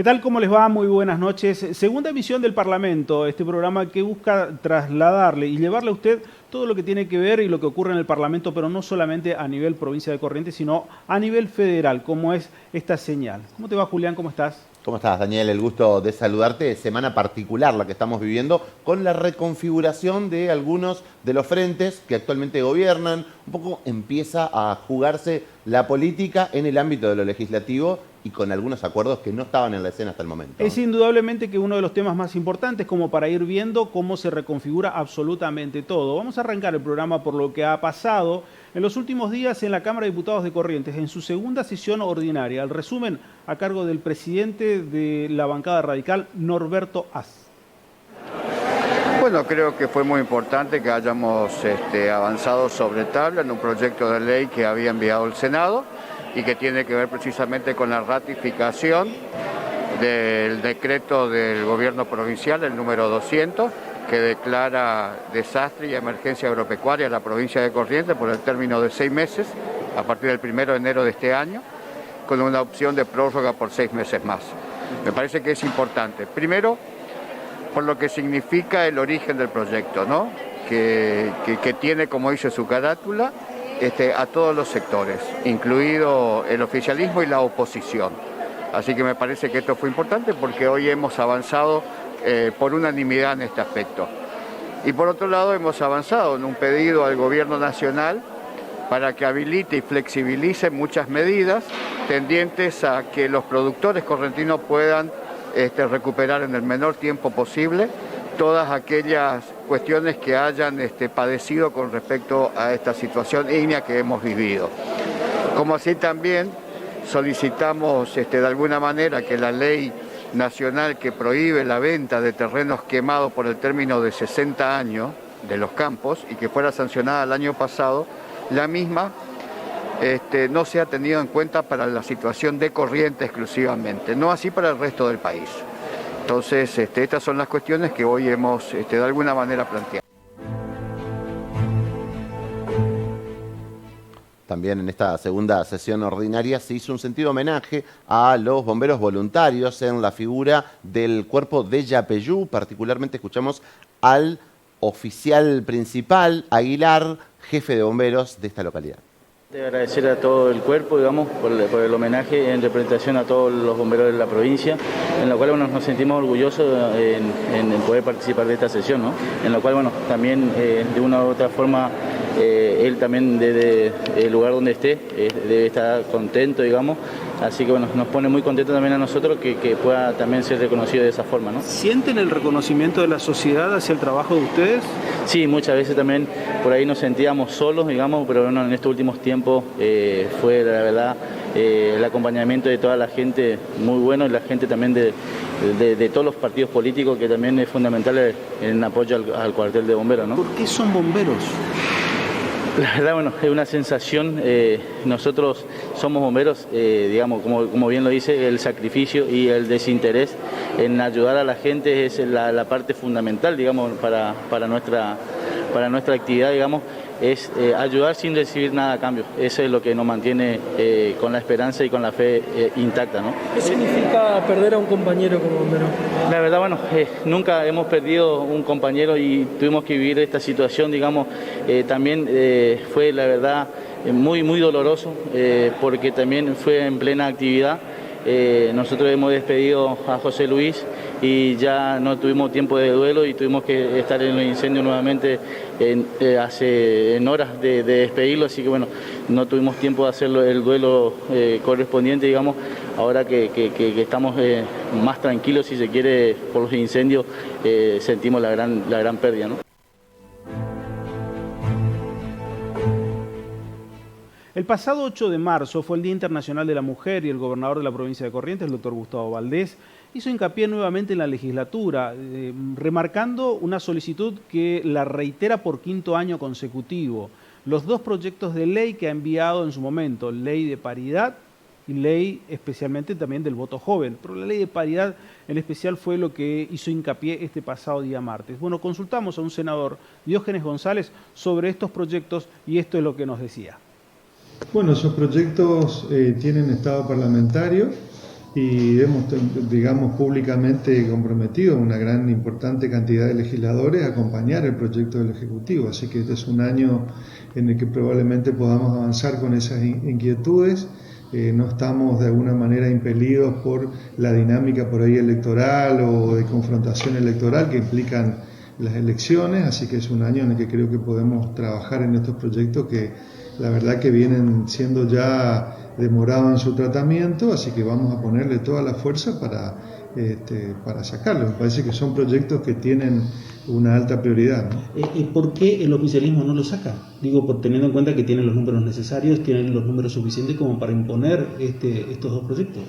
¿Qué tal? ¿Cómo les va? Muy buenas noches. Segunda emisión del Parlamento, este programa que busca trasladarle y llevarle a usted todo lo que tiene que ver y lo que ocurre en el Parlamento, pero no solamente a nivel provincia de Corrientes, sino a nivel federal, como es esta señal. ¿Cómo te va, Julián? ¿Cómo estás? ¿Cómo estás, Daniel? El gusto de saludarte. Semana particular la que estamos viviendo con la reconfiguración de algunos de los frentes que actualmente gobiernan. Un poco empieza a jugarse la política en el ámbito de lo legislativo y con algunos acuerdos que no estaban en la escena hasta el momento. Es indudablemente que uno de los temas más importantes, como para ir viendo cómo se reconfigura absolutamente todo. Vamos a arrancar el programa por lo que ha pasado en los últimos días en la Cámara de Diputados de Corrientes, en su segunda sesión ordinaria. El resumen a cargo del presidente de la bancada radical, Norberto Az. Bueno, creo que fue muy importante que hayamos avanzado sobre tabla en un proyecto de ley que había enviado el Senado y que tiene que ver precisamente con la ratificación del decreto del gobierno provincial, el número 200, que declara desastre y emergencia agropecuaria en la provincia de Corrientes por el término de 6 meses, a partir del 1 de enero de este año, con una opción de prórroga por 6 meses más. Me parece que es importante. Primero, por lo que significa el origen del proyecto, ¿no? que tiene, como dice su carátula, a todos los sectores, incluido el oficialismo y la oposición. Así que me parece que esto fue importante porque hoy hemos avanzado por unanimidad en este aspecto. Y por otro lado hemos avanzado en un pedido al gobierno nacional para que habilite y flexibilice muchas medidas tendientes a que los productores correntinos puedan recuperar en el menor tiempo posible todas aquellas cuestiones que hayan padecido con respecto a esta situación ígnea que hemos vivido. Como así también solicitamos de alguna manera que la ley nacional que prohíbe la venta de terrenos quemados por el término de 60 años de los campos y que fuera sancionada el año pasado, la misma no se ha tenido en cuenta para la situación de Corrientes exclusivamente, no así para el resto del país. Entonces, estas son las cuestiones que hoy hemos de alguna manera planteado. También en esta segunda sesión ordinaria se hizo un sentido homenaje a los bomberos voluntarios en la figura del cuerpo de Yapeyú. Particularmente escuchamos al oficial principal, Aguilar, jefe de bomberos de esta localidad. De agradecer a todo el cuerpo, digamos, por el homenaje en representación a todos los bomberos de la provincia, en la cual nos sentimos orgullosos en poder participar de esta sesión, ¿no? En la cual, también de una u otra forma, él también desde el lugar donde esté debe estar contento, digamos. Así que nos pone muy contento también a nosotros que pueda también ser reconocido de esa forma, ¿no? ¿Sienten el reconocimiento de la sociedad hacia el trabajo de ustedes? Sí, muchas veces también por ahí nos sentíamos solos, digamos, pero en estos últimos tiempos fue la verdad el acompañamiento de toda la gente muy bueno y la gente también de todos los partidos políticos, que también es fundamental en apoyo al cuartel de bomberos, ¿no? ¿Por qué son bomberos? La verdad, es una sensación. Nosotros somos bomberos, digamos, como bien lo dice, el sacrificio y el desinterés en ayudar a la gente es la parte fundamental, digamos, para nuestra actividad, digamos, es ayudar sin recibir nada a cambio. Eso es lo que nos mantiene con la esperanza y con la fe intacta, ¿no? ¿Qué significa perder a un compañero como bombero? La verdad, nunca hemos perdido un compañero y tuvimos que vivir esta situación, digamos, también fue la verdad muy, muy doloroso porque también fue en plena actividad. Nosotros hemos despedido a José Luis y ya no tuvimos tiempo de duelo y tuvimos que estar en el incendio nuevamente en horas de despedirlo, así que no tuvimos tiempo de hacer el duelo correspondiente, digamos. Ahora que estamos más tranquilos, si se quiere, por los incendios, sentimos la gran pérdida, ¿no? El pasado 8 de marzo fue el Día Internacional de la Mujer y el gobernador de la provincia de Corrientes, el doctor Gustavo Valdés, hizo hincapié nuevamente en la legislatura, remarcando una solicitud que la reitera por 5º año consecutivo. Los 2 proyectos de ley que ha enviado en su momento, ley de paridad y ley especialmente también del voto joven. Pero la ley de paridad en especial fue lo que hizo hincapié este pasado día martes. Bueno, consultamos a un senador, Diógenes González, sobre estos proyectos y esto es lo que nos decía. Bueno, esos proyectos tienen estado parlamentario y hemos, digamos, públicamente comprometido una gran importante cantidad de legisladores a acompañar el proyecto del Ejecutivo. Así que este es un año en el que probablemente podamos avanzar con esas inquietudes. No estamos de alguna manera impelidos por la dinámica por ahí electoral o de confrontación electoral que implican las elecciones, así que es un año en el que creo que podemos trabajar en estos proyectos que la verdad que vienen siendo ya demorados en su tratamiento, así que vamos a ponerle toda la fuerza para sacarlos. Me parece que son proyectos que tienen una alta prioridad, ¿no? ¿Por qué el oficialismo no lo saca? Digo, por teniendo en cuenta que tienen los números necesarios, tienen los números suficientes como para imponer estos dos proyectos.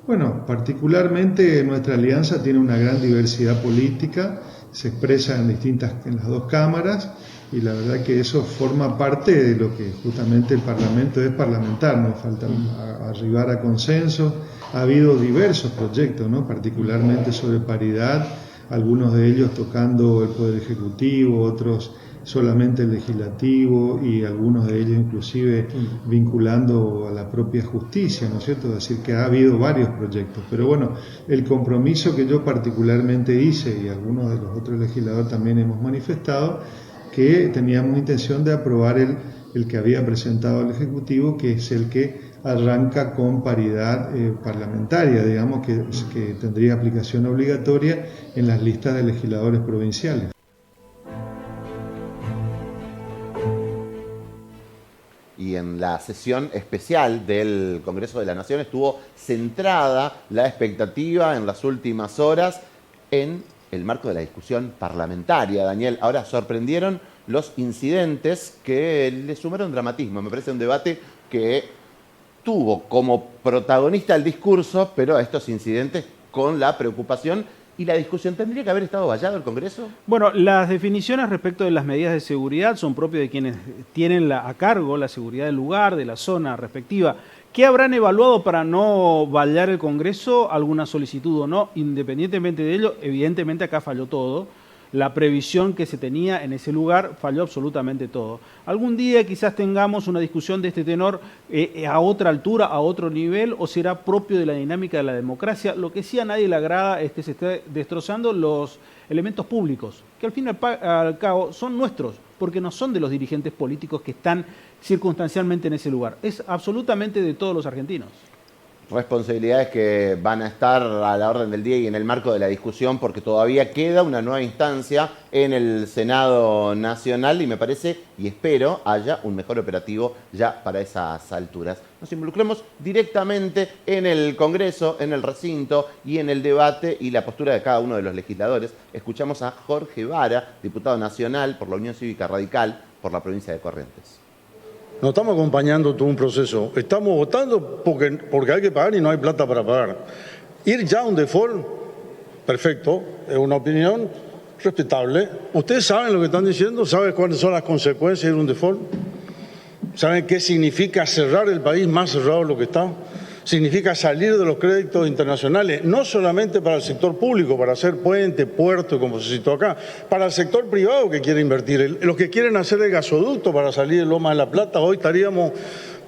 Bueno, particularmente nuestra alianza tiene una gran diversidad política, se expresa en las dos cámaras, y la verdad que eso forma parte de lo que justamente el Parlamento es parlamentar, nos falta arribar a consenso. Ha habido diversos proyectos, ¿no? Particularmente sobre paridad, algunos de ellos tocando el Poder Ejecutivo, otros solamente el Legislativo y algunos de ellos inclusive vinculando a la propia justicia, ¿no es cierto? Es decir, que ha habido varios proyectos, pero bueno, el compromiso que yo particularmente hice y algunos de los otros legisladores también hemos manifestado, que teníamos intención de aprobar el que había presentado el Ejecutivo, que es el que arranca con paridad parlamentaria, digamos, que tendría aplicación obligatoria en las listas de legisladores provinciales. Y en la sesión especial del Congreso de la Nación estuvo centrada la expectativa en las últimas horas en el marco de la discusión parlamentaria. Daniel, ahora sorprendieron los incidentes que le sumaron dramatismo. Me parece un debate que tuvo como protagonista el discurso, pero a estos incidentes con la preocupación y la discusión. ¿Tendría que haber estado vallado el Congreso? Bueno, las definiciones respecto de las medidas de seguridad son propias de quienes tienen a cargo la seguridad del lugar, de la zona respectiva. ¿Qué habrán evaluado para no vallar el Congreso? ¿Alguna solicitud o no? Independientemente de ello, evidentemente acá falló todo. La previsión que se tenía en ese lugar falló absolutamente todo. Algún día quizás tengamos una discusión de este tenor a otra altura, a otro nivel, o será propio de la dinámica de la democracia. Lo que sí a nadie le agrada es que se esté destrozando los elementos públicos, que al fin y al cabo son nuestros, porque no son de los dirigentes políticos que están circunstancialmente en ese lugar. Es absolutamente de todos los argentinos. Responsabilidades que van a estar a la orden del día y en el marco de la discusión, porque todavía queda una nueva instancia en el Senado Nacional y me parece y espero haya un mejor operativo ya para esas alturas. Nos involucremos directamente en el Congreso, en el recinto y en el debate y la postura de cada uno de los legisladores. Escuchamos a Jorge Vara, diputado nacional por la Unión Cívica Radical por la provincia de Corrientes. No estamos acompañando todo un proceso, estamos votando porque hay que pagar y no hay plata para pagar. Ir ya a un default, perfecto, es una opinión respetable. ¿Ustedes saben lo que están diciendo? ¿Saben cuáles son las consecuencias de un default? ¿Saben qué significa cerrar el país más cerrado de lo que está? Significa salir de los créditos internacionales, no solamente para el sector público, para hacer puente, puerto, como se citó acá, para el sector privado que quiere invertir. Los que quieren hacer el gasoducto para salir de Loma de la Plata, hoy estaríamos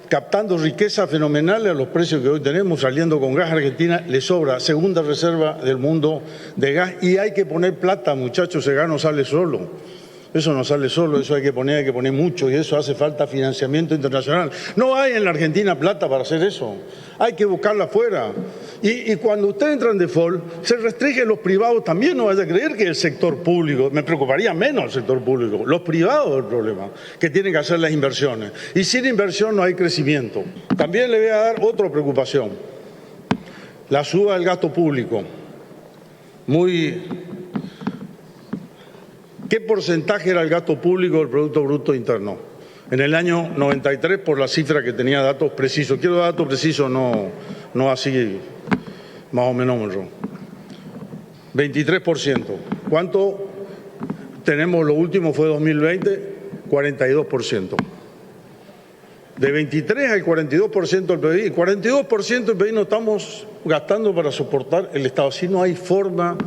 captando riquezas fenomenales a los precios que hoy tenemos, saliendo con gas. Argentina le sobra, segunda reserva del mundo de gas, y hay que poner plata, muchachos, ese gas no sale solo. Eso no sale solo, eso hay que poner mucho y eso hace falta financiamiento internacional. No hay en la Argentina plata para hacer eso, hay que buscarla afuera. Y cuando ustedes entran en default, se restringen los privados también, no vaya a creer que el sector público, me preocuparía menos el sector público, los privados es el problema, que tienen que hacer las inversiones. Y sin inversión no hay crecimiento. También le voy a dar otra preocupación, la suba del gasto público. ¿Qué porcentaje era el gasto público del Producto Bruto Interno? En el año 93, por la cifra que tenía datos precisos. Quiero datos precisos, no así, más o menos. 23%. ¿Cuánto tenemos? Lo último fue 2020, 42%. De 23 al 42% del PBI. 42% del PBI no estamos gastando para soportar el Estado. Así no hay forma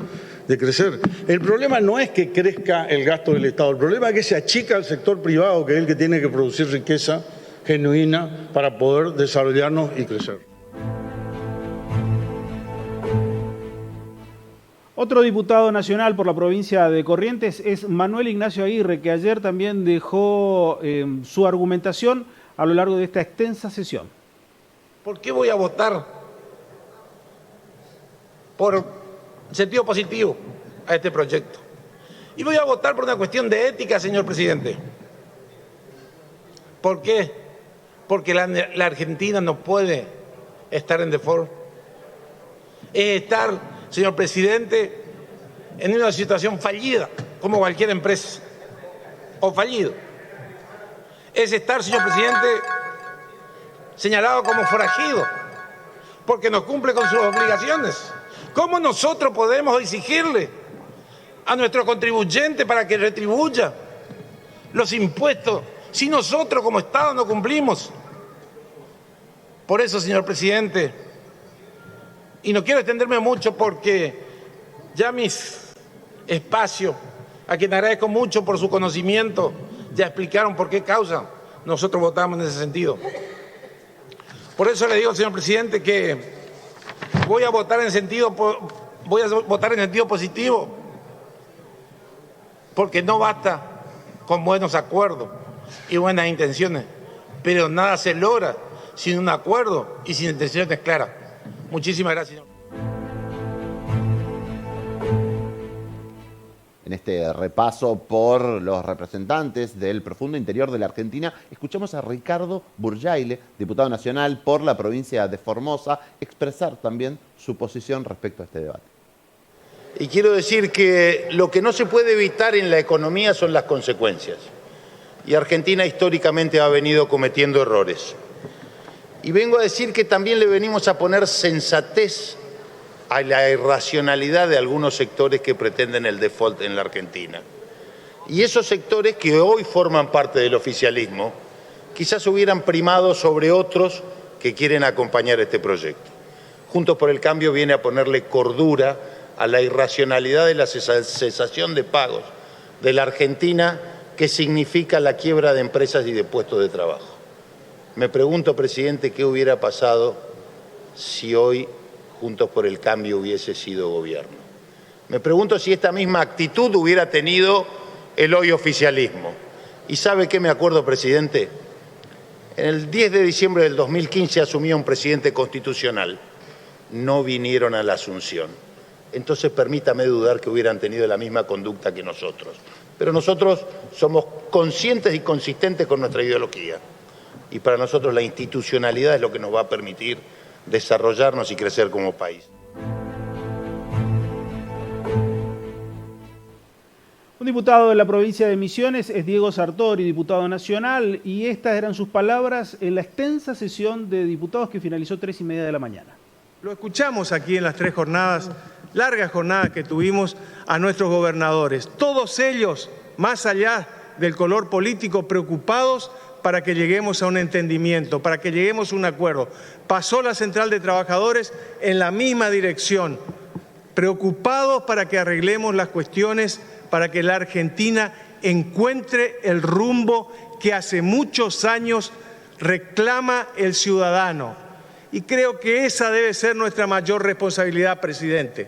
de crecer. El problema no es que crezca el gasto del Estado, el problema es que se achica el sector privado, que es el que tiene que producir riqueza genuina para poder desarrollarnos y crecer. Otro diputado nacional por la provincia de Corrientes es Manuel Ignacio Aguirre, que ayer también dejó su argumentación a lo largo de esta extensa sesión. ¿Por qué voy a votar por sentido positivo a este proyecto? Y voy a votar por una cuestión de ética, señor presidente. ¿Por qué? Porque la Argentina no puede estar en default. Es estar, señor presidente, en una situación fallida, como cualquier empresa, o fallido. Es estar, señor presidente, señalado como forajido, porque no cumple con sus obligaciones. ¿Cómo nosotros podemos exigirle a nuestro contribuyente para que retribuya los impuestos si nosotros como Estado no cumplimos? Por eso, señor presidente, y no quiero extenderme mucho porque ya mis espacios, a quien agradezco mucho por su conocimiento, ya explicaron por qué causa nosotros votamos en ese sentido. Por eso le digo, señor presidente, que voy a votar en sentido positivo, porque no basta con buenos acuerdos y buenas intenciones, pero nada se logra sin un acuerdo y sin intenciones claras. Muchísimas gracias, señor. En este repaso por los representantes del profundo interior de la Argentina, escuchamos a Ricardo Burjaile, diputado nacional por la provincia de Formosa, expresar también su posición respecto a este debate. Y quiero decir que lo que no se puede evitar en la economía son las consecuencias. Y Argentina históricamente ha venido cometiendo errores. Y vengo a decir que también le venimos a poner sensatez a la irracionalidad de algunos sectores que pretenden el default en la Argentina. Y esos sectores que hoy forman parte del oficialismo, quizás hubieran primado sobre otros que quieren acompañar este proyecto. Juntos por el Cambio viene a ponerle cordura a la irracionalidad de la cesación de pagos de la Argentina, que significa la quiebra de empresas y de puestos de trabajo. Me pregunto, presidente, qué hubiera pasado si hoy Juntos por el Cambio hubiese sido gobierno. Me pregunto si esta misma actitud hubiera tenido el hoy oficialismo. ¿Y sabe qué me acuerdo, presidente? En el 10 de diciembre del 2015 asumió un presidente constitucional. No vinieron a la Asunción. Entonces permítame dudar que hubieran tenido la misma conducta que nosotros. Pero nosotros somos conscientes y consistentes con nuestra ideología. Y para nosotros la institucionalidad es lo que nos va a permitir desarrollarnos y crecer como país. Un diputado de la provincia de Misiones es Diego Sartori, diputado nacional, y estas eran sus palabras en la extensa sesión de diputados que finalizó 3:30 de la mañana. Lo escuchamos aquí en las 3 jornadas, largas jornadas que tuvimos a nuestros gobernadores, todos ellos, más allá del color político, preocupados para que lleguemos a un entendimiento, para que lleguemos a un acuerdo. Pasó la Central de Trabajadores en la misma dirección, preocupados para que arreglemos las cuestiones, para que la Argentina encuentre el rumbo que hace muchos años reclama el ciudadano. Y creo que esa debe ser nuestra mayor responsabilidad, presidente.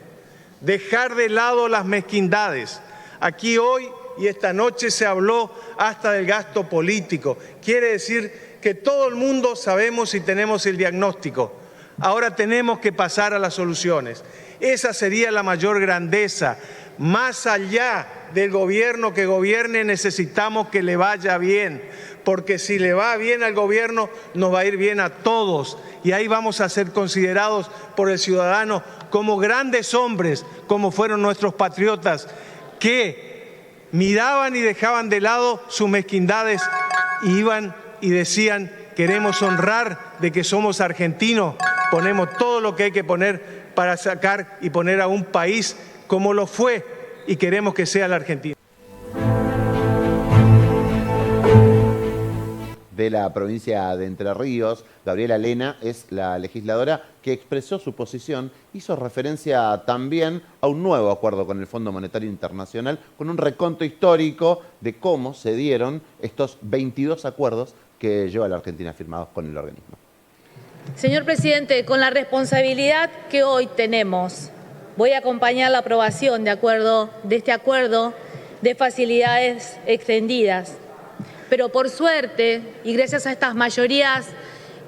Dejar de lado las mezquindades. Aquí hoy y esta noche se habló hasta del gasto político. Quiere decir que todo el mundo sabemos y tenemos el diagnóstico. Ahora tenemos que pasar a las soluciones. Esa sería la mayor grandeza. Más allá del gobierno que gobierne, necesitamos que le vaya bien, porque si le va bien al gobierno, nos va a ir bien a todos. Y ahí vamos a ser considerados por el ciudadano como grandes hombres, como fueron nuestros patriotas, que miraban y dejaban de lado sus mezquindades y iban y decían: queremos honrar de que somos argentinos, ponemos todo lo que hay que poner para sacar y poner a un país como lo fue y queremos que sea la Argentina. De la provincia de Entre Ríos, Gabriela Lena es la legisladora que expresó su posición, hizo referencia también a un nuevo acuerdo con el Fondo Monetario Internacional, con un reconto histórico de cómo se dieron estos 22 acuerdos que lleva la Argentina firmados con el organismo. Señor presidente, con la responsabilidad que hoy tenemos voy a acompañar la aprobación de este acuerdo de facilidades extendidas. Pero por suerte, y gracias a estas mayorías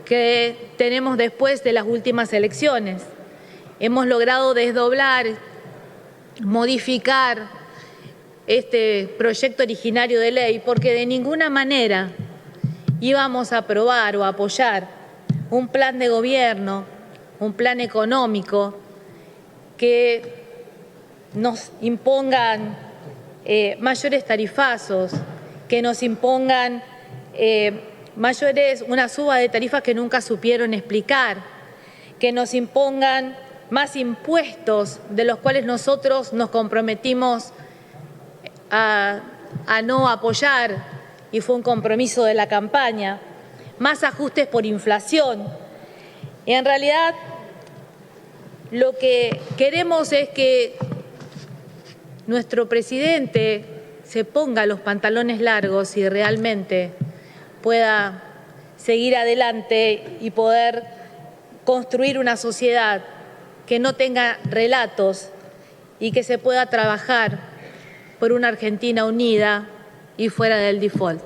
que tenemos después de las últimas elecciones, hemos logrado desdoblar, modificar este proyecto originario de ley, porque de ninguna manera íbamos a aprobar o apoyar un plan de gobierno, un plan económico que nos impongan mayores tarifazos, que nos impongan una suba de tarifas que nunca supieron explicar, que nos impongan más impuestos de los cuales nosotros nos comprometimos a no apoyar, y fue un compromiso de la campaña, más ajustes por inflación. Y en realidad lo que queremos es que nuestro presidente se ponga los pantalones largos y realmente pueda seguir adelante y poder construir una sociedad que no tenga relatos y que se pueda trabajar por una Argentina unida y fuera del default.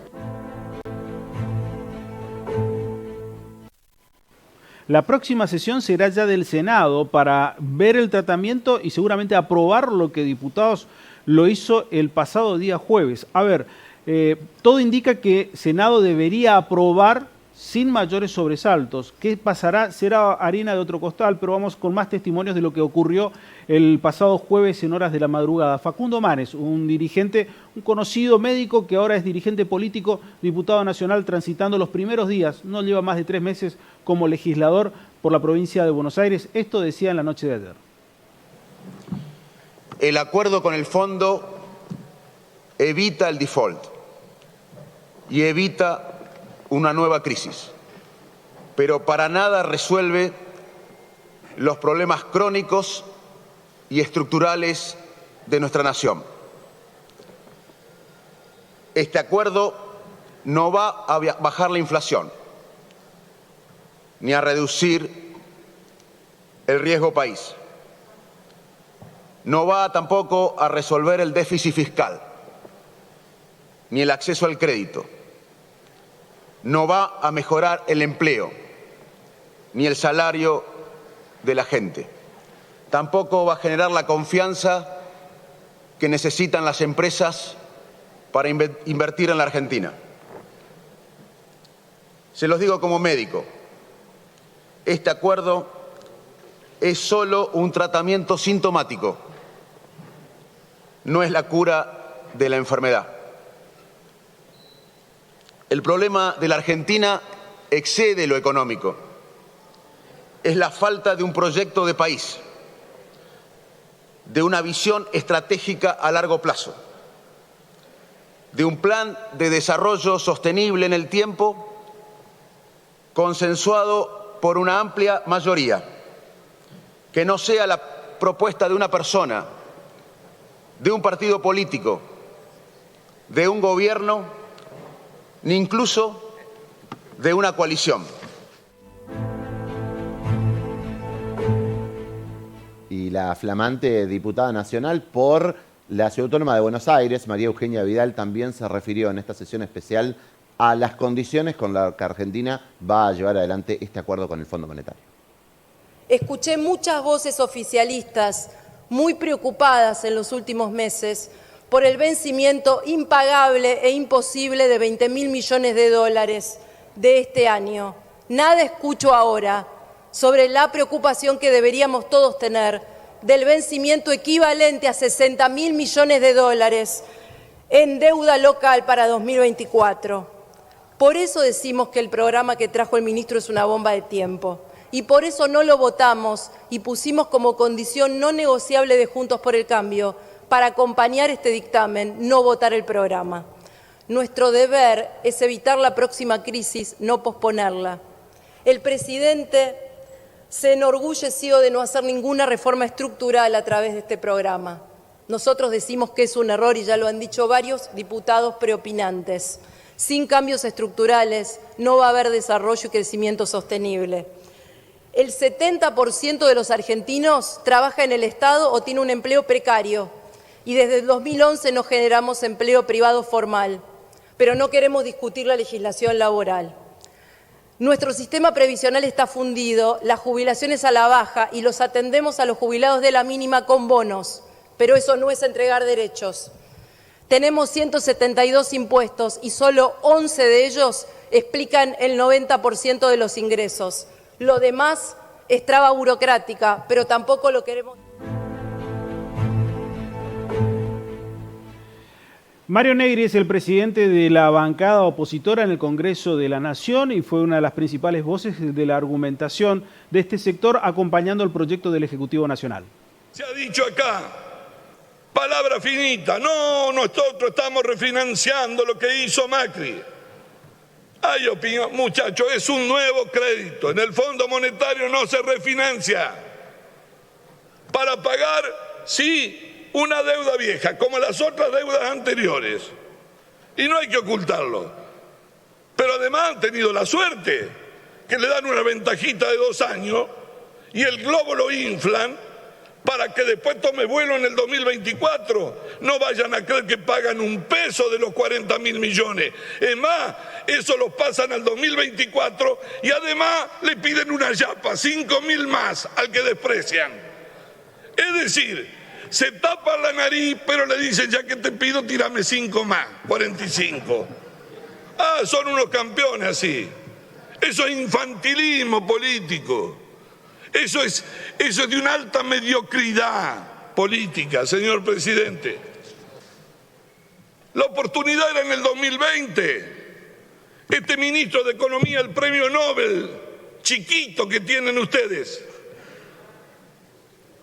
La próxima sesión será ya del Senado para ver el tratamiento y seguramente aprobar lo que diputados lo hizo el pasado día jueves. A ver, todo indica que Senado debería aprobar sin mayores sobresaltos. ¿Qué pasará? Será harina de otro costal, pero vamos con más testimonios de lo que ocurrió el pasado jueves en horas de la madrugada. Facundo Manes, un dirigente, un conocido médico que ahora es dirigente político, diputado nacional, transitando los primeros días, no lleva más de 3 meses como legislador por la provincia de Buenos Aires. Esto decía en la noche de ayer. El acuerdo con el fondo evita el default y evita una nueva crisis, pero para nada resuelve los problemas crónicos y estructurales de nuestra nación. Este acuerdo no va a bajar la inflación, ni a reducir el riesgo país. No va tampoco a resolver el déficit fiscal, ni el acceso al crédito. No va a mejorar el empleo, ni el salario de la gente. Tampoco va a generar la confianza que necesitan las empresas para invertir en la Argentina. Se los digo como médico, este acuerdo es solo un tratamiento sintomático, no es la cura de la enfermedad. El problema de la Argentina excede lo económico. Es la falta de un proyecto de país, de una visión estratégica a largo plazo, de un plan de desarrollo sostenible en el tiempo, consensuado por una amplia mayoría, que no sea la propuesta de una persona, de un partido político, de un gobierno, ni incluso de una coalición. Y la flamante diputada nacional por la Ciudad Autónoma de Buenos Aires, María Eugenia Vidal, también se refirió en esta sesión especial a las condiciones con las que Argentina va a llevar adelante este acuerdo con el Fondo Monetario. Escuché muchas voces oficialistas muy preocupadas en los últimos meses por el vencimiento impagable e imposible de 20.000 millones de dólares de este año. Nada escucho ahora sobre la preocupación que deberíamos todos tener del vencimiento equivalente a 60.000 millones de dólares en deuda local para 2024. Por eso decimos que el programa que trajo el ministro es una bomba de tiempo. Y por eso no lo votamos y pusimos como condición no negociable de Juntos por el Cambio, para acompañar este dictamen, no votar el programa. Nuestro deber es evitar la próxima crisis, no posponerla. El presidente se enorgulleció de no hacer ninguna reforma estructural a través de este programa. Nosotros decimos que es un error y ya lo han dicho varios diputados preopinantes. Sin cambios estructurales no va a haber desarrollo y crecimiento sostenible. el 70% de los argentinos trabaja en el Estado o tiene un empleo precario. Y desde el 2011 no generamos empleo privado formal, pero no queremos discutir la legislación laboral. Nuestro sistema previsional está fundido, las jubilaciones a la baja y los atendemos a los jubilados de la mínima con bonos, pero eso no es entregar derechos. Tenemos 172 impuestos y solo 11 de ellos explican el 90% de los ingresos. Lo demás es traba burocrática, pero tampoco lo queremos. Mario Negri es el presidente de la bancada opositora en el Congreso de la Nación y fue una de las principales voces de la argumentación de este sector acompañando el proyecto del Ejecutivo Nacional. Se ha dicho acá, palabra finita, no, nosotros estamos refinanciando lo que hizo Macri. Hay opinión, muchachos, es un nuevo crédito. En el Fondo Monetario no se refinancia. Para pagar, sí, una deuda vieja, como las otras deudas anteriores. Y no hay que ocultarlo. Pero además han tenido la suerte que le dan una ventajita de 2 años y el globo lo inflan para que después tome vuelo en el 2024. No vayan a creer que pagan un peso de los 40.000 millones. Es más, eso lo pasan al 2024 y además le piden una yapa, 5.000 más al que desprecian. Es decir, se tapan la nariz, pero le dicen, ya que te pido, tírame 5 más, 45. Ah, son unos campeones así. Eso es infantilismo político. Eso es de una alta mediocridad política, señor presidente. La oportunidad era en el 2020. Este ministro de Economía, el premio Nobel, chiquito que tienen ustedes,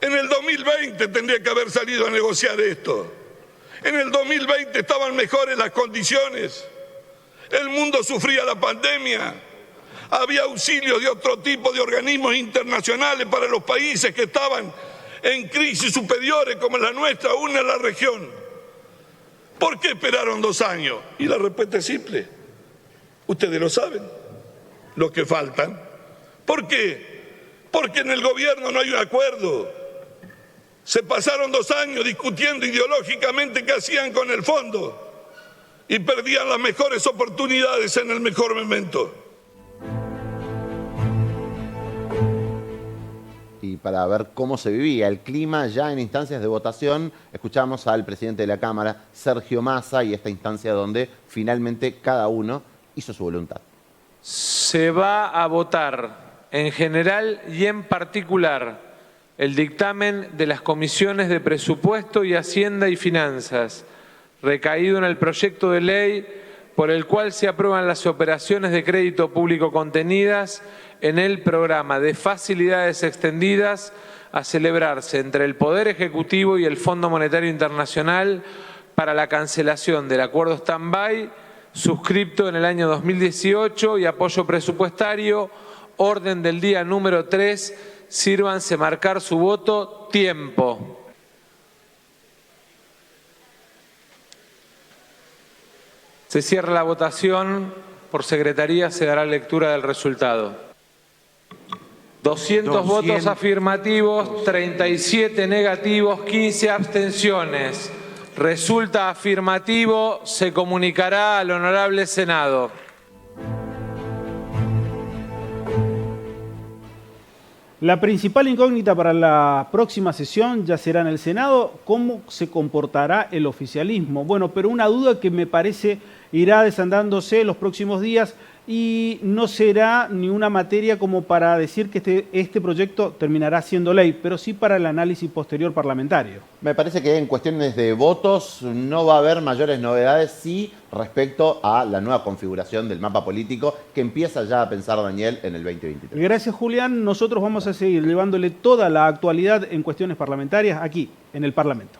en el 2020 tendría que haber salido a negociar esto. En el 2020 estaban mejores las condiciones. El mundo sufría la pandemia. Había auxilios de otro tipo de organismos internacionales para los países que estaban en crisis superiores como la nuestra, una en la región. ¿Por qué esperaron 2 años? Y la respuesta es simple. Ustedes lo saben, los que faltan. ¿Por qué? Porque en el gobierno no hay un acuerdo. Se pasaron 2 años discutiendo ideológicamente qué hacían con el fondo y perdían las mejores oportunidades en el mejor momento. Y para ver cómo se vivía el clima ya en instancias de votación, escuchamos al presidente de la Cámara, Sergio Massa, y esta instancia donde finalmente cada uno hizo su voluntad. Se va a votar en general y en particular el dictamen de las comisiones de Presupuesto y Hacienda y Finanzas, recaído en el proyecto de ley por el cual se aprueban las operaciones de crédito público contenidas en el programa de facilidades extendidas a celebrarse entre el Poder Ejecutivo y el Fondo Monetario Internacional para la cancelación del acuerdo stand-by suscripto en el año 2018 y apoyo presupuestario, orden del día número 3. Sírvanse marcar su voto. Tiempo. Se cierra la votación. Por secretaría se dará lectura del resultado. 200 votos afirmativos, 37 negativos, 15 abstenciones. Resulta afirmativo, se comunicará al Honorable Senado. La principal incógnita para la próxima sesión ya será en el Senado, cómo se comportará el oficialismo. Bueno, pero una duda que me parece irá desandándose los próximos días y no será ni una materia como para decir que este proyecto terminará siendo ley, pero sí para el análisis posterior parlamentario. Me parece que en cuestiones de votos no va a haber mayores novedades, sí, respecto a la nueva configuración del mapa político que empieza ya a pensar Daniel en el 2023. Gracias, Julián. Nosotros vamos a seguir llevándole toda la actualidad en cuestiones parlamentarias aquí, en el Parlamento.